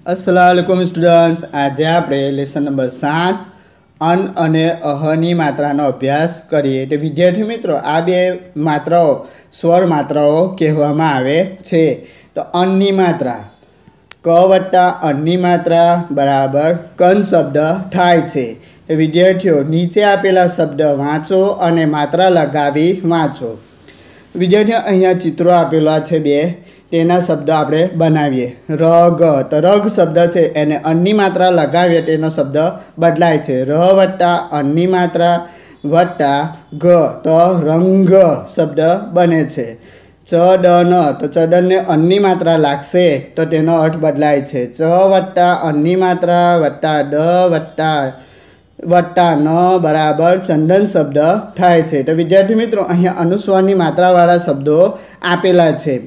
अस्सलामुअलैकुम स्टूडेंट्स। आज आप लेसन नंबर 7 अन अने अहनी मात्रानो अभ्यास करिए। तो विद्यार्थी मित्रों, आ बे मात्राओं स्वर मात्राओं कहेवामां आवे छे। तो अननी मात्रा क वट्टा अननी मात्रा बराबर कन शब्द थाय छे। तो विद्यार्थीओ नीचे आपेला शब्द वाँचो अने मात्रा लगावी वाँचो। विद्यार्थीओ अहींया चित्रों आपेला छे बे, तेना शब्द आपणे बनावीए। रग, तो रग शब्द है एने अन्नी मात्रा लगावीए तेनो शब्द बदलाय छे। र वट्टा अन्नी मात्रा वट्टा ग, तो रंग शब्द बने छे। चडन, तो चडन ने अन्नी मात्रा लागशे तो तेनो अर्थ बदलाय छे। च वट्टा अन्नी मात्रा वट्टा ड वट्टा वट्टा न बराबर चंदन शब्द थाय छे। तो विद्यार्थी मित्रों, अहींया अनुस्वारनी मात्रावाळा शब्दों आपेला छे।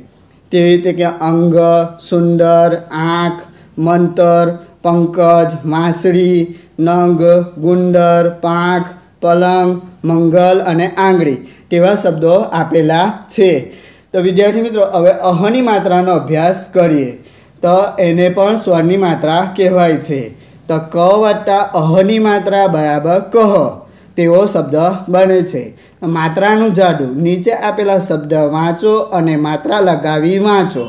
तेवी रीते के अंग, सुंदर, आँख, मंतर, पंकज, मासड़ी, नंग, गुंडर, पाख, पलंग, मंगल अने आंगળી तेवा शब्दों आपेला छे। तो विद्यार्थी मित्रों, हवे अहनी मात्रानो अभ्यास करिए। तो एने पण स्वरनी मात्रा कहेवाय छे। तो क वट्टा अहनी मात्रा बराबर कह तेवो शब्द बने छे। मात्रानुं जाडू, नीचे आपेला शब्द वाँचो अने मात्रा लगावी वाँचो।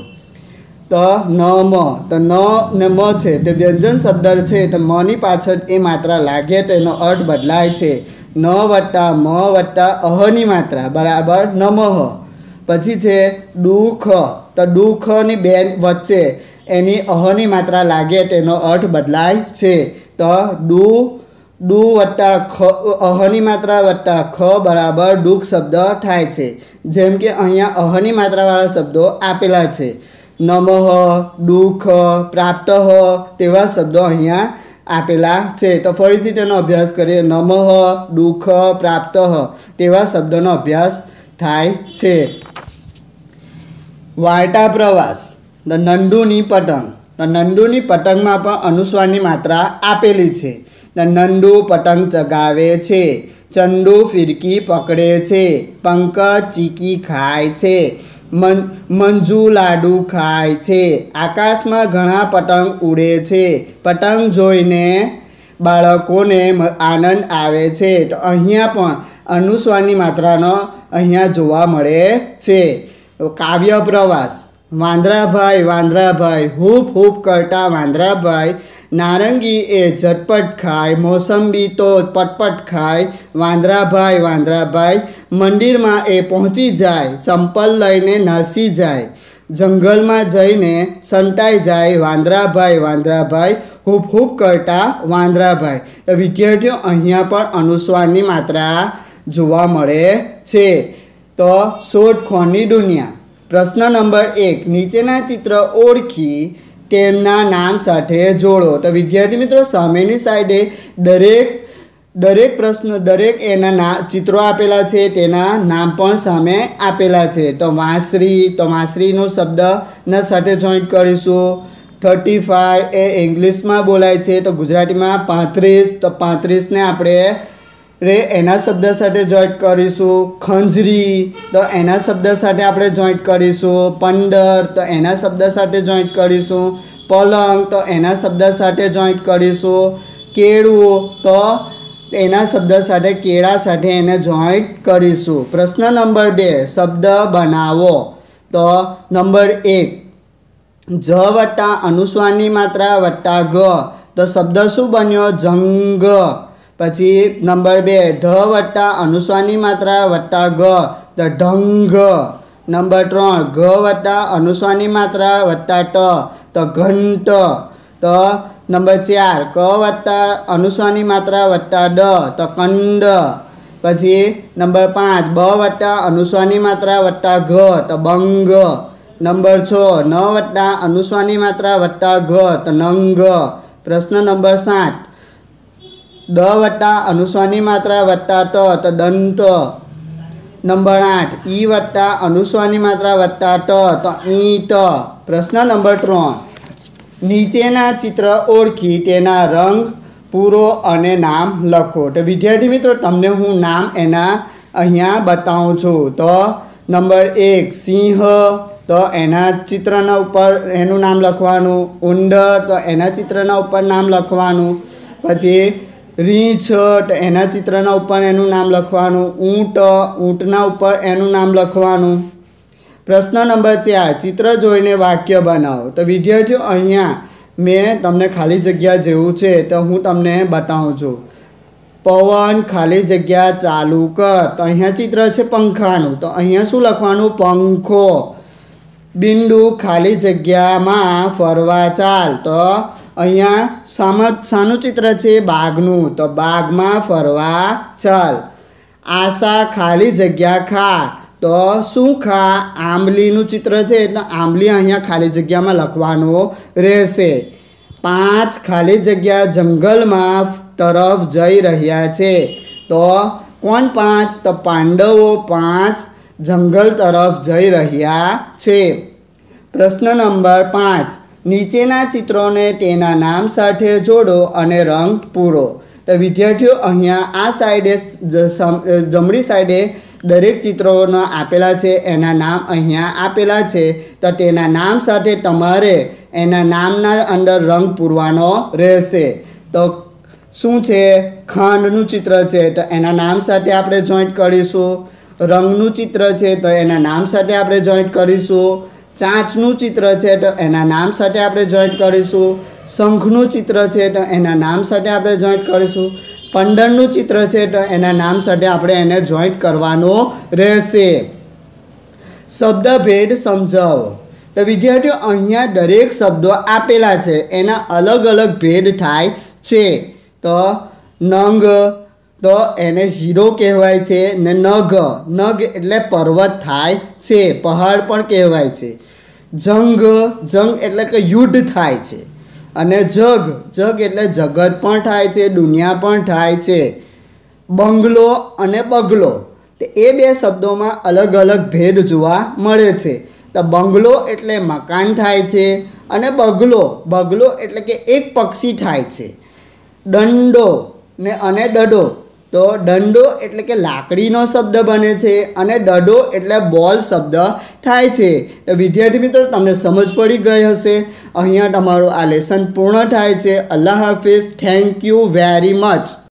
तो न म, तो न ने म छे तो व्यंजन शब्द छे। तो म नी पाछळ ए मात्रा लागे तो एनो अर्थ बदलाय छे। न वट्टा म वट्टा अहनी मात्रा बराबर नमः। पछी छे दुख, तो दुख नी बे वच्चे एनी अहनी मात्रा लागे तेनो अर्थ बदलाय छे। तो डू वट्टा ख अहनी मात्रा वट्टा ख बराबर दुख शब्द थाय छे। जेम के अहींया अहनी मात्रावाळा शब्दों आपेला छे। नमः, दुख, प्राप्त तेवा शब्दों अहींया आपेला छे। तो फरीथी तेनो अभ्यास करिए। नमः, दुख, प्राप्त तेवा शब्दोनो अभ्यास थाय छे। वार्ता प्रवास, तो नंदुनी पतंग, तो नंदुनी पतंग में पण अनुस्वारनी मात्रा आपेली छे। तो नंदू पतंग चगावे छे, चंदू फिरकी पकड़े छे, पंकज चीकी खाय छे, मंजू लाडू खाय छे, आकाश में घणा पतंग उड़े छे, पतंग जोईने बाळकोने आनंद आवे छे। तो अहींया पण अनुस्वारनी मात्रानो अहींया जोवा मळे छे। काव्य प्रवास, वांद्राभाई हूप हूप करता वांद्राभाई, नारंगी ए झटपट खाय, मोसंबी तो पटपट खाय, वांद्राभाई मंदिर में ए पहुँची जाय, चंपल लईने नासी जाय, जंगल में जईने संताई जाय, वांद्राभाई हूप हूप करता वांद्राभाई। तो विद्यार्थीओ अहींया पण अनुस्वारनी मात्रा जोवा मळे छे। तो शोधखोळनी दुनिया। प्रश्न नंबर 1, नीचेना चित्र ओळखी तेमना नाम साथे जोड़ो। तो विद्यार्थी मित्रों, सामेनी साइडे दरेक प्रश्न दरेक एना चित्रों आपेला छे, तेना नाम पण सामे आपेला छे। तो वांसळीनो शब्द ना साथे जॉइंट करीशुं। 35 ए इंग्लिश में बोलाय छे, तो गुजराती में 35, तो 35 ने आपणे एना शब्द साथे जॉइंट करीशुं। खंजरी, तो एना शब्द साथे आपणे जॉइंट करीशुं। पंडर, तो एना शब्द साथे जॉइंट करीशुं। पलंग, तो एना शब्द साथे जॉइंट करीशुं। केळुं, तो एना शब्द साथे केळा साथे एने जॉइंट करीशुं। प्रश्न नंबर 2, शब्द बनावो। तो नंबर 1, ज वट्टा अनुस्वारनी मात्रा वट्टा ग, तो शब्द शुं बन्यो? जंग। पछी नंबर 2, ढ वट्टा अनुस्वारनी मात्रा वट्टा ग, तो ढंग। नंबर 3, घ वट्टा अनुस्वारनी मात्रा वट्टा ट, तो घंट। तो नंबर 4, क वट्टा अनुस्वारनी मात्रा वट्टा ड, तो कंड। पछी नंबर 5, ब वट्टा अनुस्वारनी मात्रा वट्टा घ, तो बंग। नंबर 6, न वट्टा अनुस्वारनी मात्रा वट्टा घ, तो नंग। प्रश्न नंबर 7, द वट्टा अनुस्वारनी मात्रा वट्टा ट, तो दंत। नंबर 8, ई वट्टा अनुस्वारनी मात्रा वट्टा ट, तो ईंट। प्रश्न नंबर 3, नीचेना चित्र ओळखी तेना रंग पूरो अने नाम लखो। तो विद्यार्थी मित्रों, तमने हूँ नाम एना अहींया बताऊँ छूँ। तो नंबर 1 सिंह, તો એના ચિત્રના ઉપર એનું નામ લખવાનું. ઉંદર તો એના ચિત્રના ઉપર નામ લખવાનું. પછી રીંછ તો એના ચિત્રના ઉપર એનું નામ લખવાનું. ઊંટ ઊંટના ઉપર એનું નામ લખવાનું. પ્રશ્ન નંબર 4, ચિત્ર જોઈને વાક્ય બનાવો. તો વિદ્યાર્થીઓ અહીંયા મેં તમને ખાલી જગ્યા જેવું છે તો હું તમને બતાવું છું. પવન ખાલી જગ્યા ચાલુ કર. તો અહીંયા ચિત્ર છે પંખાનું, તો અહીંયા શું લખવાનું? પંખો. બિંદુ ખાલી જગ્યામાં ફરવા ચાલ. તો અહીંયા શાનું ચિત્ર છે? બાઘનું. તો બાઘમાં ફરવા ચાલ. આશા ખાલી જગ્યા ખા. તો શું ખા? આંબલીનું ચિત્ર છે એટલે આંબલી અહીંયા ખાલી જગ્યામાં લખવાનું રહેશે. 5 ખાલી જગ્યા જંગલમાં તરફ જઈ રહ્યા છે. તો કોણ 5? તો પાંડવો 5 જંગલ તરફ જઈ રહ્યા છે. પ્રશ્ન નંબર 5, નીચેના ચિત્રોને તેના નામ સાથે જોડો અને રંગ પૂરો. તો વિદ્યાર્થીઓ અહીંયા આ સાઈડે જમણી સાઈડે દરેક ચિત્રોના આપેલા છે, એના નામ અહીંયા આપેલા છે. તો તેના નામ સાથે તમારે એના નામના અંદર રંગ પૂરવાનો રહેશે. તો શું છે? ખંડનું ચિત્ર છે તો એના નામ સાથે આપણે જોઈન્ટ કરીશું. રંગનું ચિત્ર છે તો એના નામ સાથે આપણે જોઈન્ટ કરીશું. ચાંચનું ચિત્ર છે તો એના નામ સાથે આપણે જોઈન્ટ કરીશું. શંખનું ચિત્ર છે તો એના નામ સાથે આપણે જોઈન્ટ કરીશું. પંદરનું ચિત્ર છે તો એના નામ સાથે આપણે એને જોઈન્ટ કરવાનો રહેશે. શબ્દભેદ સમજાવો. તો વિદ્યાર્થીઓ અહીંયા દરેક શબ્દો આપેલા છે, એના અલગ અલગ ભેદ થાય છે. તો નંગ તો એને હીરો કહેવાય છે ને નગ એટલે પર્વત થાય છે, પહાડ પણ કહેવાય છે. જંગ એટલે કે યુદ્ધ થાય છે. અને જગ એટલે જગત પણ થાય છે, દુનિયા પણ થાય છે. બંગલો અને બગલો તો એ બે શબ્દોમાં અલગ અલગ ભેદ જોવા મળે છે. તો બંગલો એટલે મકાન થાય છે અને બગલો એટલે કે એક પક્ષી થાય છે. દંડો ને અને ડડો તો દંડો એટલે કે લાકડીનો શબ્દ બને છે અને ડડો એટલે બોલ શબ્દ થાય છે. તો વિદ્યાર્થી મિત્રો તમને સમજ પડી ગઈ હશે. અહીંયા તમારું આ લેસન પૂર્ણ થાય છે. અલ્લાહ હાફિઝ. Thank you very much.